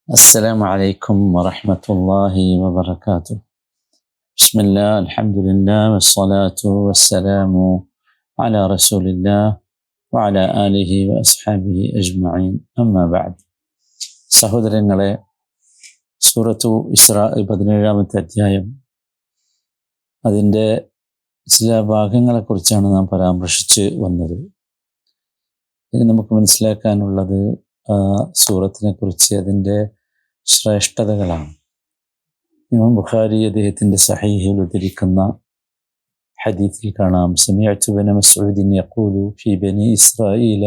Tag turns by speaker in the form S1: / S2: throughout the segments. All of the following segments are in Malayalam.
S1: السلام عليكم ورحمة الله وبركاته. بسم الله الحمد لله والصلاة والسلام على رسول الله وعلى آله وأصحابه أجمعين أما بعد. സഹോദരങ്ങളെ, സൂറത്തു ഇസ്രാ 17-ാമത്തെ അധ്യായം, അതിൻ്റെ ചില ഭാഗങ്ങളെക്കുറിച്ചാണ് നാം പരാമർശിച്ച് വന്നത്. ഇനി നമുക്ക് മനസ്സിലാക്കാനുള്ളത് സൂറത്തിനെ കുറിച്ച് അതിൻ്റെ ശ്രേഷ്ഠതകളാണ്. ഇമാം ബുഖാരി അദ്ദേഹത്തിൻ്റെ സഹീഹിൽ ഉദ്ധരിക്കുന്ന ഹദീസിൽ കാണാം, സമിഅ്തു ഇബ്ന മസ്ഊദിൻ യഖൂലു ഫീ ബനി ഇസ്രായീല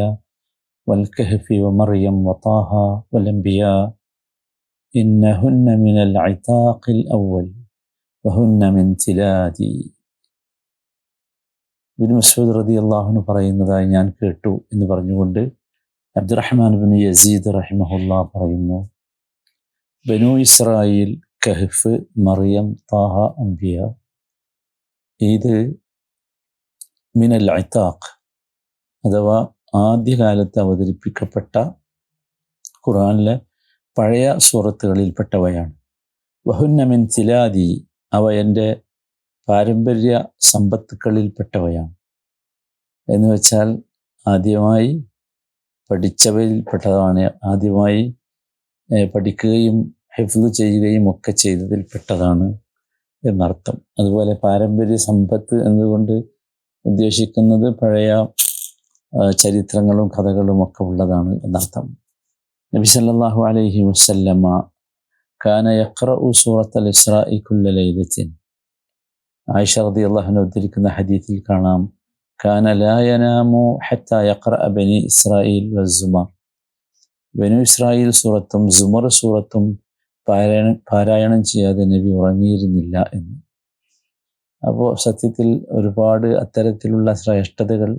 S1: വൽ കഹ്ഫി വമർയം വതാഹ വൽ അംബിയാ ഇന്നഹുന്ന മിനൽ ഇതാഖിൽ അവ്വൽ വഹുന്ന മിൻ തിലാദി. ഇബ്നു മസ്ഊദ് റളിയല്ലാഹു അൻഹു പറയുന്നതായി ഞാൻ കേട്ടു എന്ന് പറഞ്ഞുകൊണ്ട് അബ്ദുറഹ്മാൻ ഇബ്നു യസീദ് റഹിമഹുല്ലാ പറയുന്നു, ബനു ഇസ്രായേൽ, കഹ്ഫ്, മറിയം, താഹ, അംബിയ, ഇത് മിനൽ ഇതാഖ് അഥവാ ആദ്യകാലത്ത് അവതരിപ്പിക്കപ്പെട്ട ഖുർആനിലെ പഴയ സൂറത്തുകളിൽപ്പെട്ടവയാണ്. വഹുന്ന മിൻ തിലാദി, അവ എൻ്റെ പാരമ്പര്യ സമ്പത്തുക്കളിൽപ്പെട്ടവയാണ്. എന്ന് വെച്ചാൽ ആദ്യമായി പഠിച്ചവയിൽപ്പെട്ടതാണ്, ആദ്യമായി പഠിക്കുകയും ഹിഫ്ള് ചെയ്യുകയും ഒക്കെ ചെയ്തതിൽപ്പെട്ടതാണ് എന്നർത്ഥം. അതുപോലെ പാരമ്പര്യ സമ്പത്ത് എന്നതുകൊണ്ട് ഉദ്ദേശിക്കുന്നത് പഴയ ചരിത്രങ്ങളും കഥകളും ഒക്കെ ഉള്ളതാണ് എന്നർത്ഥം. നബി സല്ലല്ലാഹു അലൈഹി വസല്ലമ കാന യഖ്റഉ സൂറത്തുൽ ഇസ്രാഇ കുല്ല ലൈലത്തിൻ. ആയിഷ റളിയല്ലാഹു അൻഹ ഉദ്ധരിക്കുന്ന ഹദീസിൽ കാണാം, കാന ലാ യനാമു ഹത്താ യഖ്റഅ ബനി ഇസ്രായീൽ വസ്സുമർ. ബനു ഇസ്രായേൽ സൂറത്തും സുമർ സൂറത്തും പാരായണം ചെയ്യാതെ നബി ഉറങ്ങിയിരുന്നില്ല എന്ന്. അപ്പോൾ സത്യത്തിൽ ഒരുപാട് അത്തരത്തിലുള്ള ശ്രേഷ്ഠതകൾ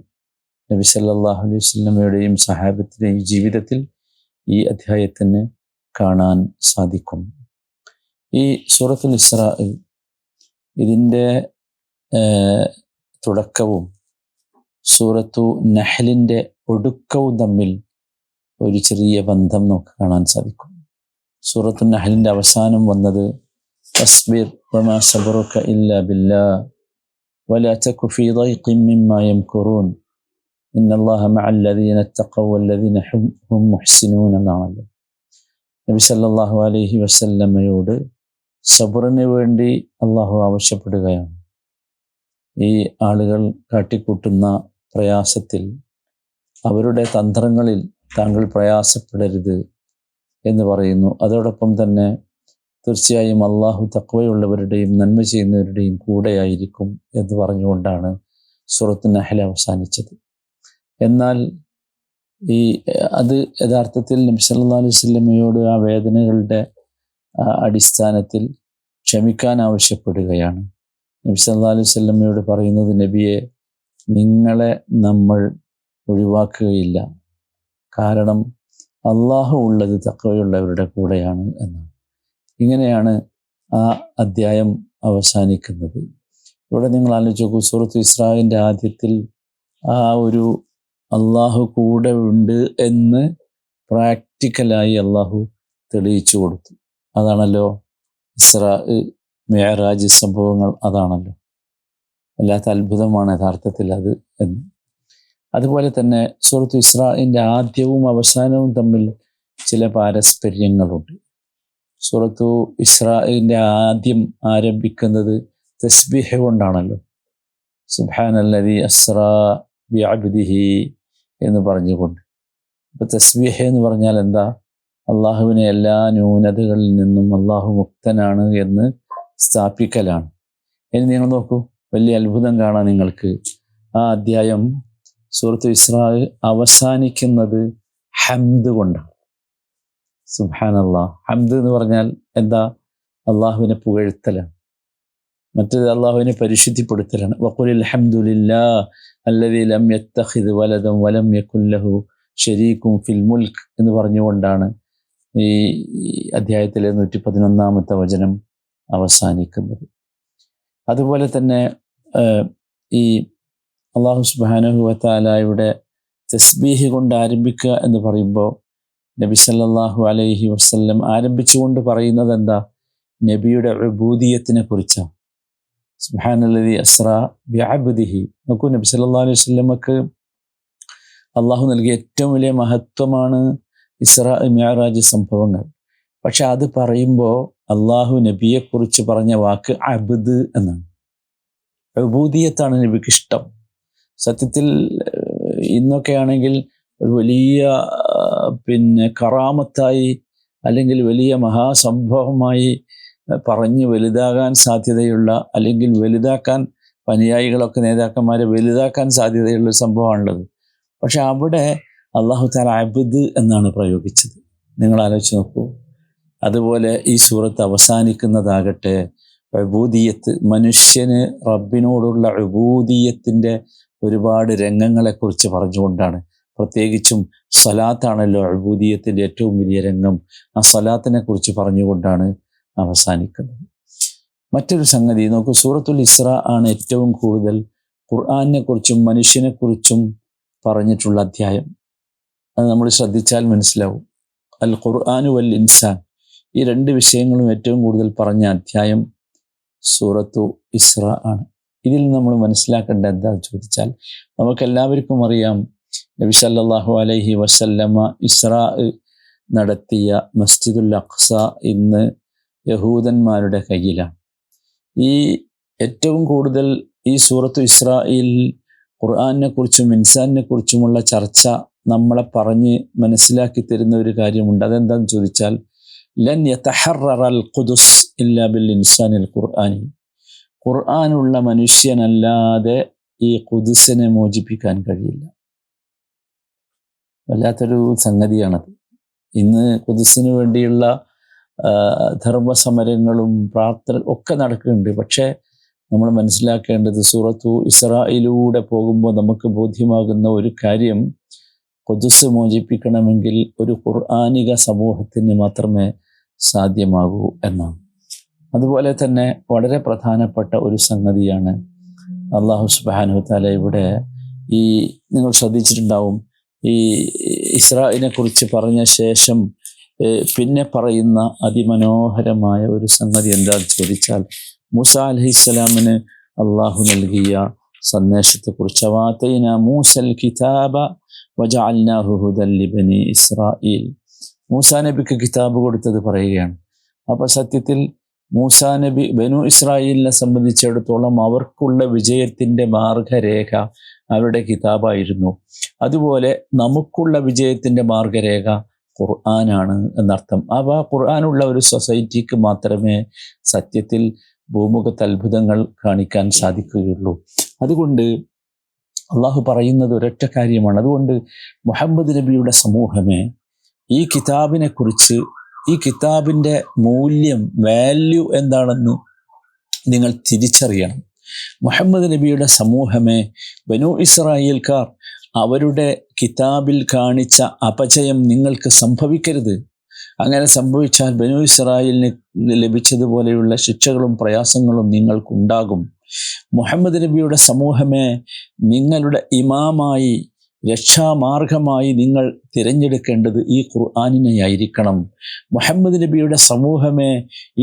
S1: നബി സല്ലല്ലാഹു അലൈഹി വസല്ലമയുടെയും സഹാബത്തിൻ്റെയും ജീവിതത്തിൽ ഈ അധ്യായത്തിന് കാണാൻ സാധിക്കും. ഈ സൂറത്തുൽ ഇസ്രാ, ഇതിൻ്റെ തുടക്കവും സൂറത്തു നഹ്ലിൻ്റെ ഒടുക്കവും തമ്മിൽ ഒരു ചെറിയ ബന്ധം നമുക്ക് കാണാൻ സാധിക്കും. സൂറത്തു നഹ്ലിൻ്റെ അവസാനം വന്നത് തസ്ബിർ വമാ സബറുക ഇല്ലാ ബില്ലാഹ് വലാ തകു ഫീ ദൈഖിൻ മിമ്മാ യംകുറൂൻ ഇന്നല്ലാഹ മഅല്ലദീന തഖവ വല്ലദീന ഹും മുഹ്സിനൂൻ എന്നാണല്ലോ. നബി സല്ലല്ലാഹു അലൈഹി വസല്ലമയോട് സബറിന് വേണ്ടി അള്ളാഹു ആവശ്യപ്പെടുകയാണ്. ഈ ആളുകൾ കാട്ടിക്കൂട്ടുന്ന പ്രയാസത്തിൽ, അവരുടെ തന്ത്രങ്ങളിൽ താങ്കൾ പ്രയാസപ്പെടരുത് എന്ന് പറയുന്നു. അതോടൊപ്പം തന്നെ തീർച്ചയായും അള്ളാഹു തഖ്വയുള്ളവരുടെയും നന്മ ചെയ്യുന്നവരുടെയും കൂടെയായിരിക്കും എന്ന് പറഞ്ഞുകൊണ്ടാണ് സൂറത്തു നഹ്ൽ അവസാനിച്ചത്. എന്നാൽ അത് യഥാർത്ഥത്തിൽ നബി സല്ലല്ലാഹു അലൈഹി വസല്ലമയോട് ആ വേദനകളുടെ അടിസ്ഥാനത്തിൽ ക്ഷമിക്കാൻ ആവശ്യപ്പെടുകയാണ്. നബി സല്ലല്ലാഹു അലൈഹി വസല്ലമയോട് പറയുന്നത്, നബിയെ, നിങ്ങളെ നമ്മൾ ഒഴിവാക്കുകയില്ല, കാരണം അള്ളാഹു ഉള്ളത് തഖ്വയുള്ളവരുടെ കൂടെയാണ് എന്നാണ്. ഇങ്ങനെയാണ് ആ അധ്യായം അവസാനിക്കുന്നത്. ഇവിടെ നിങ്ങൾ ആലോചിച്ച് നോക്കൂ, സൂറത്തു ഇസ്രായിൻ്റെ ആദ്യത്തിൽ ആ ഒരു അള്ളാഹു കൂടെ ഉണ്ട് എന്ന് പ്രാക്ടിക്കലായി അള്ളാഹു തെളിയിച്ചു കൊടുത്തു. അതാണല്ലോ ഇസ്രാ, മിഅ്റാജ് സംഭവങ്ങൾ, അതാണല്ലോ. വല്ലാത്ത അത്ഭുതമാണ് യഥാർത്ഥത്തിൽ അത് എന്ന്. അതുപോലെ തന്നെ സൂറത്തു ഇസ്രായിൻ്റെ ആദ്യവും അവസാനവും തമ്മിൽ ചില പാരസ്പര്യങ്ങളുണ്ട്. സൂറത്തു ഇസ്രായിൻ്റെ ആദ്യം ആരംഭിക്കുന്നത് തസ്ബീഹ് കൊണ്ടാണല്ലോ. സുബ്ഹാനല്ലദീ അസ്റാ ബിഅബ്ദിഹി എന്ന് പറഞ്ഞുകൊണ്ട്. അപ്പോൾ തസ്ബീഹ് എന്ന് പറഞ്ഞാൽ എന്താ? അള്ളാഹുവിനെ എല്ലാ ന്യൂനതകളിൽ നിന്നും അള്ളാഹു മുക്തനാണ് എന്ന് സ്ഥാപിക്കലാണ്. ഇനി നിങ്ങൾ നോക്കൂ, വലിയ അത്ഭുതം കാണാൻ നിങ്ങൾക്ക്. ആ അധ്യായം സൂറത്തു ഇസ്രാ അവസാനിക്കുന്നത് ഹംദ് കൊണ്ടാണ്. സുബ്ഹാനല്ലാഹ്. ഹംദ് എന്ന് പറഞ്ഞാൽ എന്താ? അള്ളാഹുവിനെ പുകഴ്ത്തലാണ്, മറ്റേത് അള്ളാഹുവിനെ പരിശുദ്ധിപ്പെടുത്തലാണ്. വഖുലിൽ ഹംദുലില്ലാഹ് അല്ലദീ ലം യത്തഖിദ് വലദൻ വലം യകുൻ ലഹു ശരീകുൻ ഫിൽ മുൽക്ക് എന്ന് പറഞ്ഞുകൊണ്ടാണ് ഈ അധ്യായത്തിലെ 111-ാമത്തെ വചനം അവസാനിക്കുന്നത്. അതുപോലെ തന്നെ ഈ അള്ളാഹു സുബ്ഹാനഹു വ തആലയുടെ തസ്ബീഹ് കൊണ്ട് ആരംഭിക്കുക എന്ന് പറയുമ്പോൾ നബി സല്ലല്ലാഹു അലൈഹി വസല്ലം ആരംഭിച്ചുകൊണ്ട് പറയുന്നത് എന്താ? നബിയുടെ ഉബൂദിയത്തിനെ കുറിച്ചാണ്. സുബ്ഹാനല്ലദി അസ്റാ ബിഅബ്ദിഹി. നോക്കൂ, നബി സല്ലല്ലാഹു അലൈഹി വസല്ലമക്ക് അള്ളാഹു നൽകിയ ഏറ്റവും വലിയ മഹത്വമാണ് ഇസ്രാ മിഅ്റാജ് സംഭവങ്ങൾ. പക്ഷെ അത് പറയുമ്പോൾ അള്ളാഹു നബിയെക്കുറിച്ച് പറഞ്ഞ വാക്ക് അബ്ദ് എന്നാണ്. ഉബൂദിയത്താണ് നബിക്ക് ഇഷ്ടം. സത്യത്തിൽ ഇന്നൊക്കെ ആണെങ്കിൽ ഒരു വലിയ കറാമത്തായി അല്ലെങ്കിൽ വലിയ മഹാസംഭവമായി പറഞ്ഞ് വലുതാകാൻ സാധ്യതയുള്ള, അല്ലെങ്കിൽ വലുതാക്കാൻ അനുയായികളൊക്കെ നേതാക്കന്മാരെ വലുതാക്കാൻ സാധ്യതയുള്ള സംഭവമാണുള്ളത്. പക്ഷെ അവിടെ അള്ളാഹു തആല അബ്ദ് എന്നാണ് പ്രയോഗിച്ചത്. നിങ്ങൾ ആലോചിച്ച് നോക്കൂ. അതുപോലെ ഈ സൂറത്ത് അവസാനിക്കുന്നതാകട്ടെ ഉബൂദിയത്ത്, മനുഷ്യന് റബ്ബിനോടുള്ള ഉബൂദിയത്തിൻ്റെ ഒരുപാട് രംഗങ്ങളെക്കുറിച്ച് പറഞ്ഞുകൊണ്ടാണ്. പ്രത്യേകിച്ചും സലാത്താണല്ലോ ഉബൂദിയത്തിൻ്റെ ഏറ്റവും വലിയ രംഗം. ആ സലാത്തിനെ കുറിച്ച് പറഞ്ഞുകൊണ്ടാണ് അവസാനിക്കുന്നത്. മറ്റൊരു സംഗതി നോക്കൂ, സൂറത്തുൽ ഇസ്രാ ആണ് ഏറ്റവും കൂടുതൽ ഖുർആനെ കുറിച്ചും മനുഷ്യനെക്കുറിച്ചും പറഞ്ഞിട്ടുള്ള അധ്യായം. അത് നമ്മൾ ശ്രദ്ധിച്ചാൽ മനസ്സിലാവും. അൽ ഖുർആനു വൽ ഇൻസാൻ, ഈ രണ്ട് വിഷയങ്ങളും ഏറ്റവും കൂടുതൽ പറഞ്ഞ അധ്യായം സൂറത്തു ഇസ്രാ ആണ്. ഇതിൽ നമ്മൾ മനസ്സിലാക്കേണ്ട എന്താണെന്ന് ചോദിച്ചാൽ, നമുക്കെല്ലാവർക്കും അറിയാം നബി സല്ലല്ലാഹു അലൈഹി വസല്ലമ ഇസ്രാ നടത്തിയ മസ്ജിദുൽ അഖ്സ ഇന്ന് യഹൂദന്മാരുടെ കയ്യിലാണ്. ഈ ഏറ്റവും കൂടുതൽ ഈ സൂറത്തു ഇസ്രായിൽ ഖുർആനെ കുറിച്ചും ഇൻസാനിനെ കുറിച്ചുമുള്ള ചർച്ച നമ്മളെ പറഞ്ഞ് മനസ്സിലാക്കി തരുന്ന ഒരു കാര്യമുണ്ട്. അതെന്താണെന്ന് ചോദിച്ചാൽ, ലൻ യതഹററൽ ഖുദുസ് ഇല്ലാ ബിൽ ഇൻസാനിൽ ഖുർആനി. ഖുർആനുള്ള മനുഷ്യനല്ലാതെ ഈ ഖുദുസിനെ മോചിപ്പിക്കാൻ കഴിയില്ല. വല്ലാത്തൊരു സംഗതിയാണത്. ഇന്ന് ഖുദുസിന് വേണ്ടിയുള്ള ധർമ്മസമരങ്ങളും പ്രാർത്ഥന ഒക്കെ നടക്കുന്നുണ്ട്. പക്ഷേ നമ്മൾ മനസ്സിലാക്കേണ്ടത്, സൂറത്തു ഇസ്രായിലൂടെ പോകുമ്പോൾ നമുക്ക് ബോധ്യമാകുന്ന ഒരു കാര്യം, ഖുദുസ് മോചിപ്പിക്കണമെങ്കിൽ ഒരു ഖുർആനിക സമൂഹത്തിന് മാത്രമേ സാധ്യമാകൂ എന്നാണ്. അതുപോലെ തന്നെ വളരെ പ്രധാനപ്പെട്ട ഒരു സംഗതിയാണ് അല്ലാഹു സുബ്ഹാനഹു തആല ഇവിടെ ഈ നിങ്ങൾ ശ്രദ്ധിച്ചിട്ടുണ്ടാവും, ഈ ഇസ്രായിനെ കുറിച്ച് പറഞ്ഞ ശേഷം പിന്നെ പറയുന്ന അതിമനോഹരമായ ഒരു സംഗതി എന്താണെന്ന് ചോദിച്ചാൽ, മൂസ അലൈഹിസ്സലാമിന് അള്ളാഹു നൽകിയ സന്ദേശത്തെക്കുറിച്ച്. വആതൈനാ മൂസൽ കിതാബ വജഅൽനാഹു ഹുദൻ ലിബനി ഇസ്രായീൽ. മൂസാ നബിക്ക് കിതാബ് കൊടുത്തത് പറയുകയാണ്. അപ്പോൾ സത്യത്തിൽ മൂസാ നബി ബനു ഇസ്രായേലിനെ സംബന്ധിച്ചിടത്തോളം അവർക്കുള്ള വിജയത്തിൻ്റെ മാർഗരേഖ അവരുടെ കിതാബായിരുന്നു. അതുപോലെ നമുക്കുള്ള വിജയത്തിൻ്റെ മാർഗരേഖ ഖുർആനാണ് എന്നർത്ഥം. അപ്പോൾ ഖുർആനുള്ള ഒരു സൊസൈറ്റിക്ക് മാത്രമേ സത്യത്തിൽ ഭൂമുഖത്ത് അത്ഭുതങ്ങൾ കാണിക്കാൻ സാധിക്കുകയുള്ളൂ. അതുകൊണ്ട് അള്ളാഹു പറയുന്നത് ഒരൊറ്റ കാര്യമാണ്. അതുകൊണ്ട് മുഹമ്മദ് നബിയുടെ സമൂഹമേ, ഈ കിതാബിനെ കുറിച്ച്, ഈ കിതാബിൻ്റെ മൂല്യം, വാല്യൂ എന്താണെന്ന് നിങ്ങൾ തിരിച്ചറിയണം. മുഹമ്മദ് നബിയുടെ സമൂഹമേ, ബനു ഇസ്രായേൽക്കാർ അവരുടെ കിതാബിൽ കാണിച്ച അപജയം നിങ്ങൾക്ക് സംഭവിക്കരുത്. അങ്ങനെ സംഭവിച്ചാൽ ബനു ഇസ്രായേലിന് ലഭിച്ചതുപോലെയുള്ള ശിക്ഷകളും പ്രയാസങ്ങളും നിങ്ങൾക്കുണ്ടാകും. മുഹമ്മദ് നബിയുടെ സമൂഹമേ, നിങ്ങളുടെ ഇമാമായി, രക്ഷാമാർഗമായി നിങ്ങൾ തിരഞ്ഞെടുക്കേണ്ടത് ഈ ഖുർആനിനെയായിരിക്കണം. മുഹമ്മദ് നബിയുടെ സമൂഹമേ,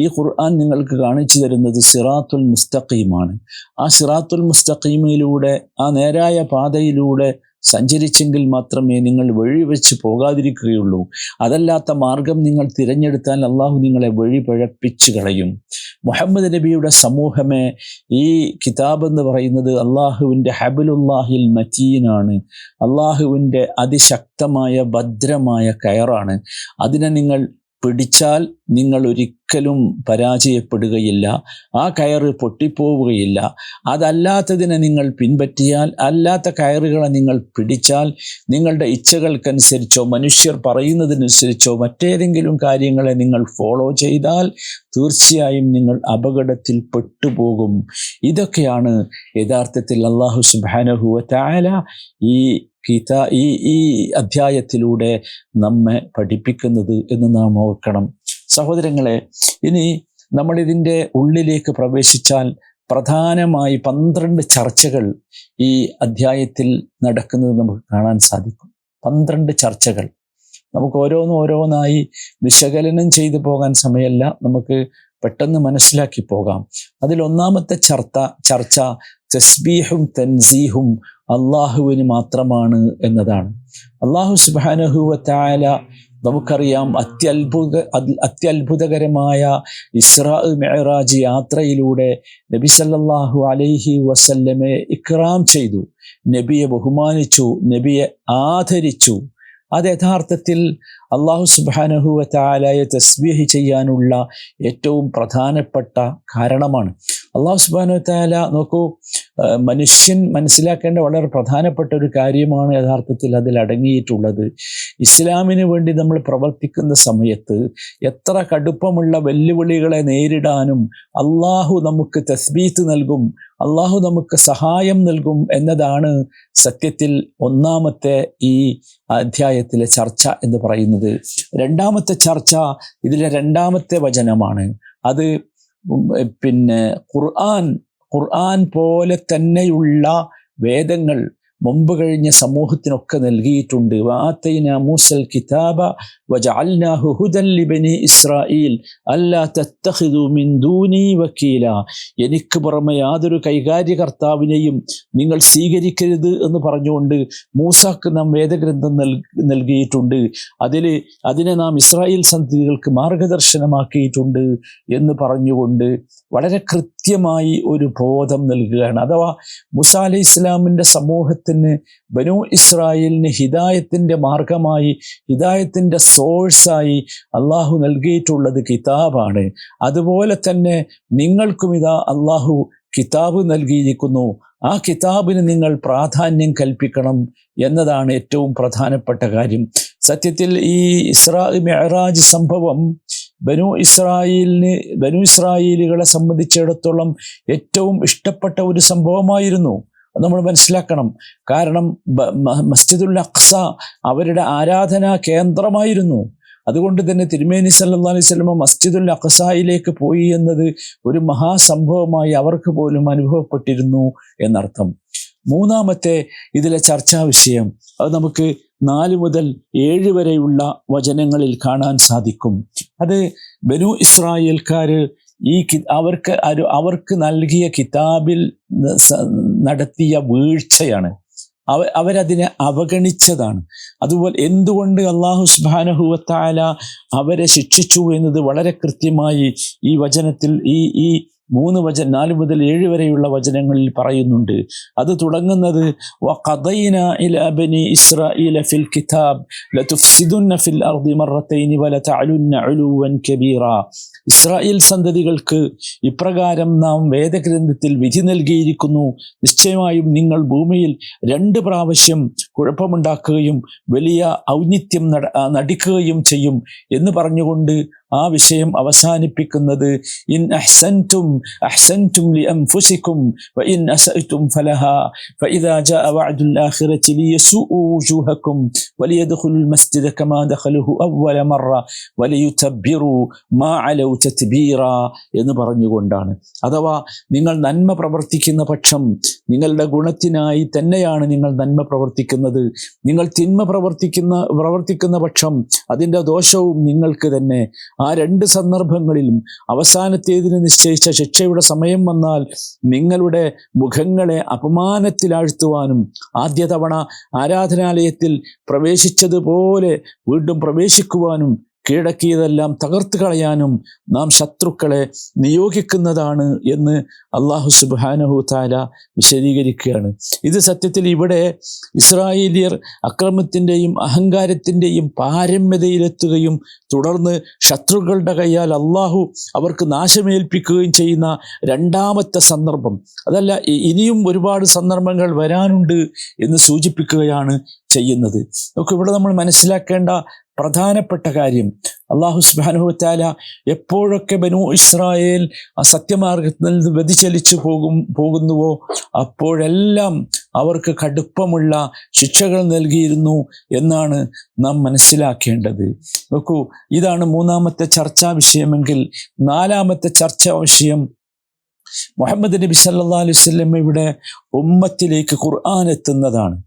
S1: ഈ ഖുർആൻ നിങ്ങൾക്ക് കാണിച്ചു തരുന്നത് സിറാത്തുൽ മുസ്തഖീമാണ്. ആ സിറാത്തുൽ മുസ്തഖീമിലൂടെ, ആ നേരായ പാതയിലൂടെ സഞ്ചരിച്ചെങ്കിൽ മാത്രമേ നിങ്ങൾ വഴിവെച്ച് പോകാതിരിക്കുകയുള്ളൂ. അതല്ലാത്ത മാർഗം നിങ്ങൾ തിരഞ്ഞെടുത്താൽ അള്ളാഹു നിങ്ങളെ വഴി പിഴപ്പിച്ചു കളയും. മുഹമ്മദ് നബിയുടെ സമൂഹമേ, ഈ കിതാബ് എന്ന് പറയുന്നത് അള്ളാഹുവിൻ്റെ ഹബലുല്ലാഹിൽ മതീനാണ്. അള്ളാഹുവിൻ്റെ അതിശക്തമായ ഭദ്രമായ കയറാണ്. അതിനെ നിങ്ങൾ പിടിച്ചാൽ നിങ്ങൾ ഒരിക്കലും പരാജയപ്പെടുകയില്ല. ആ കയറ് പൊട്ടിപ്പോവുകയില്ല. അതല്ലാത്തതിനെ നിങ്ങൾ പിൻപറ്റിയാൽ, അല്ലാത്ത കയറുകളെ നിങ്ങൾ പിടിച്ചാൽ, നിങ്ങളുടെ ഇച്ഛകൾക്കനുസരിച്ചോ മനുഷ്യർ പറയുന്നതിനനുസരിച്ചോ മറ്റേതെങ്കിലും കാര്യങ്ങളെ നിങ്ങൾ ഫോളോ ചെയ്താൽ തീർച്ചയായും നിങ്ങൾ അപകടത്തിൽ പെട്ടുപോകും. ഇതൊക്കെയാണ് യഥാർത്ഥത്തിൽ അല്ലാഹു സുബ്ഹാനഹു വ തആല ഈ അധ്യായത്തിലൂടെ നമ്മെ പഠിപ്പിക്കുന്നത് എന്ന് നാം ഓർക്കണം. സഹോദരങ്ങളെ, ഇനി നമ്മളിതിൻ്റെ ഉള്ളിലേക്ക് പ്രവേശിച്ചാൽ പ്രധാനമായി 12 ചർച്ചകൾ ഈ അധ്യായത്തിൽ നടക്കുന്നത് നമുക്ക് കാണാൻ സാധിക്കും. 12 ചർച്ചകൾ. നമുക്ക് ഓരോന്നായി വിശകലനം ചെയ്തു പോകാൻ സമയമല്ല, നമുക്ക് പെട്ടെന്ന് മനസ്സിലാക്കി പോകാം. അതിലൊന്നാമത്തെ ചർച്ച തസ്ബീഹും തൻസീഹും അള്ളാഹുവിന് മാത്രമാണ് എന്നതാണ്. അള്ളാഹു സുബ്ഹാനഹു വ തആല നമുക്കറിയാം അത്യത്ഭുതകരമായ ഇസ്രാ മിഅ്റാജ് യാത്രയിലൂടെ നബി സല്ലല്ലാഹു അലൈഹി വസല്ലമയെ ഇക്റാം ചെയ്തു, നബിയെ ബഹുമാനിച്ചു, നബിയെ ആദരിച്ചു. അത് യഥാർത്ഥത്തിൽ അള്ളാഹു സുബ്ഹാനഹു വ തആലയെ തസ്ബീഹ് ചെയ്യാനുള്ള ഏറ്റവും പ്രധാനപ്പെട്ട കാരണമാണ്. അള്ളാഹു സുബ്ഹാനഹു വ തആല നോക്കൂ, മനുഷ്യൻ മനസ്സിലാക്കേണ്ട വളരെ പ്രധാനപ്പെട്ട ഒരു കാര്യമാണ് യഥാർത്ഥത്തിൽ അതിൽ അടങ്ങിയിട്ടുള്ളത്. ഇസ്ലാമിന് വേണ്ടി നമ്മൾ പ്രവർത്തിക്കുന്ന സമയത്ത് എത്ര കടുപ്പമുള്ള വെല്ലുവിളികളെ നേരിടാനും അള്ളാഹു നമുക്ക് തസ്ബീത്ത് നൽകും, അള്ളാഹു നമുക്ക് സഹായം നൽകും എന്നതാണ് സത്യത്തിൽ ഒന്നാമത്തെ ഈ അധ്യായത്തിലെ ചർച്ച എന്ന് പറയുന്നത്. രണ്ടാമത്തെ ചർച്ച ഇതിലെ രണ്ടാമത്തെ വചനമാണ്. അത് ഖുർആൻ പോലെ തന്നെയുള്ള വേദങ്ങൾ മുമ്പ് കഴിഞ്ഞ സമൂഹത്തിനൊക്കെ നൽകിയിട്ടുണ്ട്. വആതൈനാ മൂസൽ കിതാബ വജഅൽനാഹു ഹുദൻ ലിബനി ഇസ്രായീൽ അല്ലാ തത്തഖിദു മിൻ ദൂനി വക്കീല. എനിക്ക് പുറമെ യാതൊരു കൈകാര്യകർത്താവിനെയും നിങ്ങൾ സ്വീകരിക്കരുത് എന്ന് പറഞ്ഞുകൊണ്ട് മൂസാക്ക് നാം വേദഗ്രന്ഥം നൽകിയിട്ടുണ്ട്. അതിനെ നാം ഇസ്രായേൽ സന്തതികൾക്ക് മാർഗദർശനമാക്കിയിട്ടുണ്ട് എന്ന് പറഞ്ഞുകൊണ്ട് വളരെ കൃത്യമായി ഒരു ബോധം നൽകുകയാണ്. അഥവാ മൂസാ അലൈഹി ഇസ്ലാമിൻ്റെ സമൂഹത്തിന് ബനൂ ഇസ്രായേലിന് ഹിദായത്തിൻ്റെ മാർഗമായി, ഹിദായത്തിൻ്റെ സോഴ്സായി അള്ളാഹു നൽകിയിട്ടുള്ളത് കിതാബാണ്. അതുപോലെ തന്നെ നിങ്ങൾക്കും ഇതാ അള്ളാഹു കിതാബ് നൽകിയിരിക്കുന്നു. ആ കിതാബിന് നിങ്ങൾ പ്രാധാന്യം കൽപ്പിക്കണം എന്നതാണ് ഏറ്റവും പ്രധാനപ്പെട്ട കാര്യം. സത്യത്തിൽ ഈ ഇസ്രാ മിഅ്റാജ് സംഭവം ബനൂ ഇസ്രായേലുകളെ സംബന്ധിച്ചിടത്തോളം ഏറ്റവും ഇഷ്ടപ്പെട്ട ഒരു സംഭവമായിരുന്നു. നമ്മൾ മനസ്സിലാക്കണം. കാരണം മസ്ജിദുൽ അഖ്സ അവരുടെ ആരാധനാ കേന്ദ്രമായിരുന്നു. അതുകൊണ്ട് തന്നെ തിരുമേനി സല്ലല്ലാഹു അലൈഹി വസല്ലം മസ്ജിദുൽ അഖ്സയിലേക്ക് പോയി എന്നത് ഒരു മഹാസംഭവമായി അവർക്ക് പോലും അനുഭവപ്പെട്ടിരുന്നു എന്നർത്ഥം. മൂന്നാമത്തെ ഇതിലെ ചർച്ചാ വിഷയം അത് നമുക്ക് 4 മുതൽ 7 വരെയുള്ള വചനങ്ങളിൽ കാണാൻ സാധിക്കും. അത് ബനൂ ഇസ്രായേൽക്കാര് അവർക്ക് നൽകിയ കിതാബിൽ നടത്തിയ വീഴ്ചയാണ്. അവരതിനെ അവഗണിച്ചതാണ്. അതുപോലെ എന്തുകൊണ്ട് അല്ലാഹു സുബ്ഹാനഹു വ തആല അവരെ ശിക്ഷിച്ചു എന്നത് വളരെ കൃത്യമായി ഈ വചനത്തിൽ ഈ 4 മുതൽ 7 വരെയുള്ള വചനങ്ങളിൽ പറയുന്നുണ്ട്. അത് തുടങ്ങുന്നത് വഖദൈന ഇലാ ബനി ഇസ്രായീല ഫിൽ കിതാബ് ലതുഫ്സിദുന്ന ഫിൽ അർദി മറത്തൈനി വലതഅലുന്ന ഉലുവൻ കബീറ. ഇസ്രായേൽ സന്തതികൾക്ക് ഇപ്രകാരം നാം വേദഗ്രന്ഥത്തിൽ വിധി നൽകിയിരിക്കുന്നു, നിശ്ചയമായും നിങ്ങൾ ഭൂമിയിൽ 2 പ്രാവശ്യം കുഴപ്പമുണ്ടാക്കുകയും വലിയ ഔന്നിത്യം നടിക്കുകയും ചെയ്യും എന്ന് പറഞ്ഞുകൊണ്ട് ആ വിഷയം അവസാനിപ്പിക്കുന്നത് ഇൻ അഹ്സൻതും ലിഅൻഫുസികും വഇൻ അസഅതും ഫലഹാ ഫഇദാ ജാഅ വഅദുൽ ആഖിറതി ലിയസുഉ വജൂഹകും വലിയദ്ഖുലുൽ മസ്ജിദ കമാ ദഖലുഹു അവ്വല മറ വലിയുതബ്ബിറു മാ അലൗ തത്ബീറ എന്ന് പറഞ്ഞുകൊണ്ടാണ്. അഥവാ നിങ്ങൾ നന്മ പ്രവർത്തിക്കുന്ന പക്ഷം നിങ്ങളുടെ ഗുണത്തിനായി തന്നെയാണ് നിങ്ങൾ നന്മ പ്രവർത്തിക്കുന്നത്. നിങ്ങൾ തിന്മ പ്രവർത്തിക്കുന്ന പക്ഷം അതിൻ്റെ ദോഷവും നിങ്ങൾക്ക് തന്നെ. ആ 2 സന്ദർഭങ്ങളിലും അവസാനത്തേതിന് നിശ്ചയിച്ച ശിക്ഷയുടെ സമയം വന്നാൽ നിങ്ങളുടെ മുഖങ്ങളെ അപമാനത്തിലാഴ്ത്തുവാനും ആദ്യ തവണ ആരാധനാലയത്തിൽ പ്രവേശിച്ചതുപോലെ വീണ്ടും പ്രവേശിക്കുവാനും കീഴടക്കിയതെല്ലാം തകർത്ത് കളയാനും നാം ശത്രുക്കളെ നിയോഗിക്കുന്നതാണ് എന്ന് അല്ലാഹു സുബ്ഹാനഹു തആല വിശദീകരിക്കുകയാണ്. ഇത് സത്യത്തിൽ ഇവിടെ ഇസ്രായേലിയർ അക്രമത്തിൻ്റെയും അഹങ്കാരത്തിൻ്റെയും പാരമ്യതയിലെത്തുകയും തുടർന്ന് ശത്രുക്കളുടെ കയ്യാൽ അല്ലാഹു അവർക്ക് നാശമേൽപ്പിക്കുകയും ചെയ്യുന്ന രണ്ടാമത്തെ സന്ദർഭം. അതല്ല, ഇനിയും ഒരുപാട് സന്ദർഭങ്ങൾ വരാനുണ്ട് എന്ന് സൂചിപ്പിക്കുകയാണ് ചെയ്യുന്നത്. നമുക്ക് ഇവിടെ നമ്മൾ മനസ്സിലാക്കേണ്ട പ്രധാനപ്പെട്ട കാര്യം, അല്ലാഹു സുബ്ഹാനഹു വ തആല എപ്പോഴൊക്കെ ബനൂ ഇസ്രായേൽ ആ സത്യമാർഗത്തിൽ നിന്ന് വ്യതിചലിച്ചു പോകുന്നുവോ അപ്പോഴെല്ലാം അവർക്ക് കടുപ്പമുള്ള ശിക്ഷകൾ നൽകിയിരുന്നു എന്നാണ് നാം മനസ്സിലാക്കേണ്ടത്. നോക്കൂ, ഇതാണ് 3-ാമത്തെ ചർച്ചാ വിഷയമെങ്കിൽ 4-ാമത്തെ ചർച്ചാ വിഷയം മുഹമ്മദ് നബി സല്ലല്ലാഹു അലൈഹി വസല്ലം ഇവിടെ ഉമ്മത്തിലേക്ക് ഖുർആൻ എത്തുന്നതാണ്.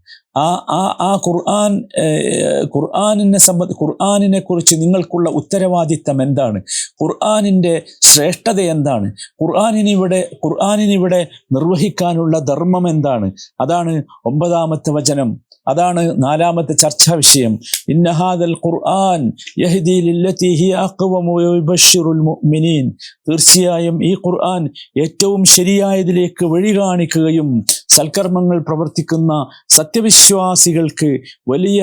S1: ഖുർആനിനെ കുറിച്ച് നിങ്ങൾക്കുള്ള ഉത്തരവാദിത്തം എന്താണ്? ഖുർആനിൻ്റെ ശ്രേഷ്ഠത എന്താണ്? ഖുർആനിനിവിടെ നിർവഹിക്കാനുള്ള ധർമ്മം എന്താണ്? അതാണ് 9-ാമത്തെ വചനം. അതാണ് 4-ാമത്തെ ചർച്ചാ വിഷയം. ഇന്ന ഹാദൽ ഖുർആൻ യഹ്ദി ലില്ലതി ഹിയ അഖ്വം വയുബശ്ശിറുൽ മുഅ്മിനീൻ. തീർച്ചയായും ഈ ഖുർആൻ ഏറ്റവും ശരിയായതിലേക്ക് വഴി കാണിക്കുകയും സൽക്കർമ്മങ്ങൾ പ്രവർത്തിക്കുന്ന സത്യവിശ്വാസികൾക്ക് വലിയ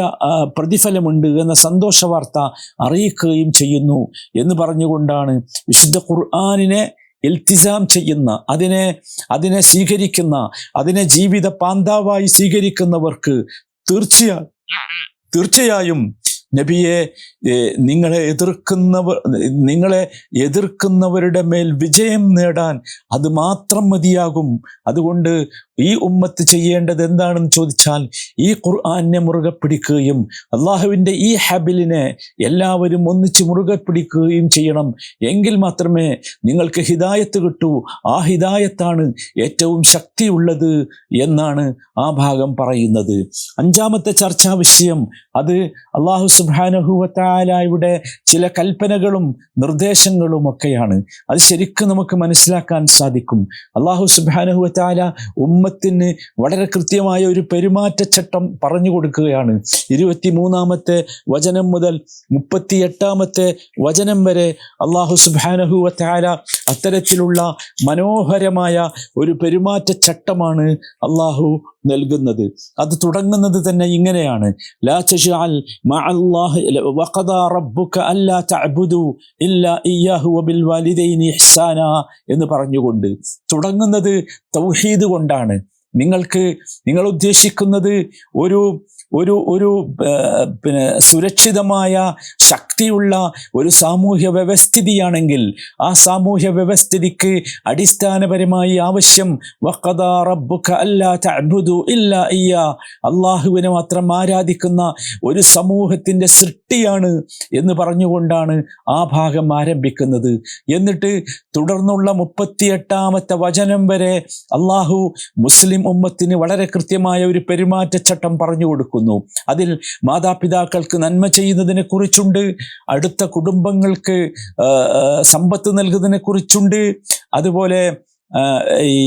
S1: പ്രതിഫലമുണ്ട് എന്ന സന്തോഷ വാർത്ത അറിയിക്കുകയും ചെയ്യുന്നു എന്ന് പറഞ്ഞുകൊണ്ടാണ് വിശുദ്ധ ഖുർആനിനെ ഇൽത്തിസാം ചെയ്യുന്ന, അതിനെ സ്വീകരിക്കുന്ന, അതിനെ ജീവിത പാന്താവായി സ്വീകരിക്കുന്നവർക്ക് തീർച്ചയായും നബിയെ നിങ്ങളെ എതിർക്കുന്നവരുടെ മേൽ വിജയം നേടാൻ അത് മാത്രം മതിയാകും. അതുകൊണ്ട് ഈ ഉമ്മത്ത് ചെയ്യേണ്ടത് എന്താണെന്ന് ചോദിച്ചാൽ ഈ ഖുർആനെ മുറുകെ പിടിക്കുകയും അള്ളാഹുവിൻ്റെ ഈ ഹബിലിനെ എല്ലാവരും ഒന്നിച്ച് മുറുകെ പിടിക്കുകയും ചെയ്യണം. എങ്കിൽ മാത്രമേ നിങ്ങൾക്ക് ഹിദായത്ത് കിട്ടൂ. ആ ഹിദായത്താണ് ഏറ്റവും ശക്തിയുള്ളത് എന്നാണ് ആ ഭാഗം പറയുന്നത്. 5-ാമത്തെ ചർച്ചാ വിഷയം അത് അള്ളാഹു സുബ്ഹാനഹു വ തആലയുടെ ചില കൽപ്പനകളും നിർദ്ദേശങ്ങളും ഒക്കെയാണ്. അത് ശരിക്കും നമുക്ക് മനസ്സിലാക്കാൻ സാധിക്കും. അള്ളാഹു സുബ്ഹാനഹു വ തആല ഉമ്മത്തിന് വളരെ കൃത്യമായ ഒരു പെരുമാറ്റച്ചട്ടം പറഞ്ഞു കൊടുക്കുകയാണ്. 23-ാമത്തെ വചനം മുതൽ 38-ാമത്തെ വചനം വരെ അള്ളാഹു സുബ്ഹാനഹു വ തആല അത്തരത്തിലുള്ള മനോഹരമായ ഒരു പെരുമാറ്റച്ചട്ടമാണ് അള്ളാഹു നൽകുന്നത്. അത് തുടങ്ങുന്നത് തന്നെ ഇങ്ങനെയാണ്: ലാ തജ്അൽ മഅല്ലാഹി വഖദാ റബ്ബുക അല്ലാ തഅബുദു ഇല്ലാ ഇയ്യാഹു വബിൽ വാലിദൈനി ഇഹ്സാനാ എന്ന് പറഞ്ഞുകൊണ്ട് തുടങ്ങുന്നത് തൗഹീദ് കൊണ്ടാണ്. നിങ്ങൾ ഉദ്ദേശിക്കുന്നത് ഒരു സുരക്ഷിതമായ ശക്തിയുള്ള ഒരു സാമൂഹ്യ വ്യവസ്ഥിതിയാണെങ്കിൽ ആ സാമൂഹ്യ വ്യവസ്ഥിതിക്ക് അടിസ്ഥാനപരമായി ആവശ്യം വഖദാ റബ്ബുക അല്ലാ തഅബുദു ഇല്ലാ ഇയ്യാ, അള്ളാഹുവിനെ മാത്രം ആരാധിക്കുന്ന ഒരു സമൂഹത്തിൻ്റെ സൃഷ്ടിയാണ് എന്ന് പറഞ്ഞുകൊണ്ടാണ് ആ ഭാഗം ആരംഭിക്കുന്നത്. എന്നിട്ട് തുടർന്നുള്ള 38-ാമത്തെ വചനം വരെ അള്ളാഹു മുസ്ലിം ഉമ്മത്തിന് വളരെ കൃത്യമായ ഒരു പെരുമാറ്റച്ചട്ടം പറഞ്ഞു കൊടുക്കുന്നു. അതിൽ മാതാപിതാക്കൾക്ക് നന്മ ചെയ്യുന്നതിനെ കുറിച്ചുണ്ട്, അടുത്ത കുടുംബങ്ങൾക്ക് സമ്പത്ത് നൽകുന്നതിനെ കുറിച്ചുണ്ട്, അതുപോലെ ഈ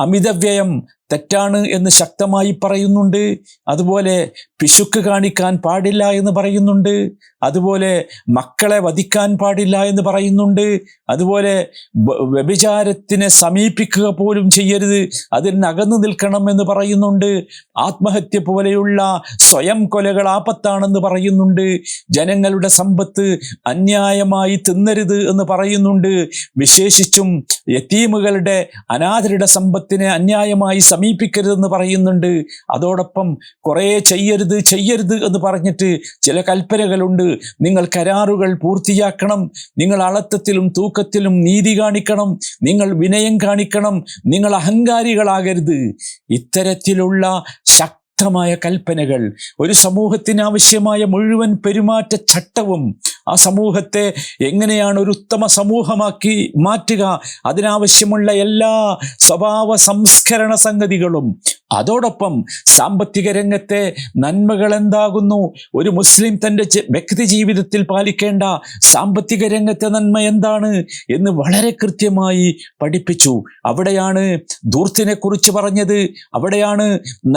S1: അമിതവ്യയം തെറ്റാണ് എന്ന് ശക്തമായി പറയുന്നുണ്ട്, അതുപോലെ പിശുക്ക് കാണിക്കാൻ പാടില്ല എന്ന് പറയുന്നുണ്ട്, അതുപോലെ മക്കളെ വധിക്കാൻ പാടില്ല എന്ന് പറയുന്നുണ്ട്, അതുപോലെ വ്യഭിചാരത്തിനെ സമീപിക്കുക പോലും ചെയ്യരുത്, അതിന് അകന്നു നിൽക്കണം എന്ന് പറയുന്നുണ്ട്, ആത്മഹത്യ പോലെയുള്ള സ്വയം കൊലകൾ ആപത്താണെന്ന് പറയുന്നുണ്ട്, ജനങ്ങളുടെ സമ്പത്ത് അന്യായമായി തിന്നരുത് എന്ന് പറയുന്നുണ്ട്, വിശേഷിച്ചും യതീമുകളുടെ അനാഥരുടെ സമ്പത്തിനെ അന്യായമായി സമീപിക്കരുതെന്ന് പറയുന്നുണ്ട്. അതോടൊപ്പം കുറേ ചെയ്യരുത് എന്ന് പറഞ്ഞിട്ട് ചില കൽപ്പനകളുണ്ട്. നിങ്ങൾ കരാറുകൾ പൂർത്തിയാക്കണം, നിങ്ങൾ അളത്തത്തിലും തൂക്കത്തിലും നീതി കാണിക്കണം, നിങ്ങൾ വിനയം കാണിക്കണം, നിങ്ങൾ അഹങ്കാരികളാകരുത്. ഇത്തരത്തിലുള്ള ശക്തമായ കൽപ്പനകൾ ഒരു സമൂഹത്തിന് ആവശ്യമായ മുഴുവൻ പെരുമാറ്റച്ചട്ടവും ആ സമൂഹത്തെ എങ്ങനെയാണ് ഒരു ഉത്തമ സമൂഹമാക്കി മാറ്റുക, അതിനാവശ്യമുള്ള എല്ലാ സ്വഭാവ സംസ്കരണ സംഗതികളും, അതോടൊപ്പം സാമ്പത്തിക രംഗത്തെ നന്മകൾ എന്താകുന്നു, ഒരു മുസ്ലിം തൻ്റെ വ്യക്തി ജീവിതത്തിൽ പാലിക്കേണ്ട സാമ്പത്തിക രംഗത്തെ നന്മ എന്താണ് എന്ന് വളരെ കൃത്യമായി പഠിപ്പിച്ചു. അവിടെയാണ് ധൂർത്തിനെ കുറിച്ച് പറഞ്ഞത്, അവിടെയാണ്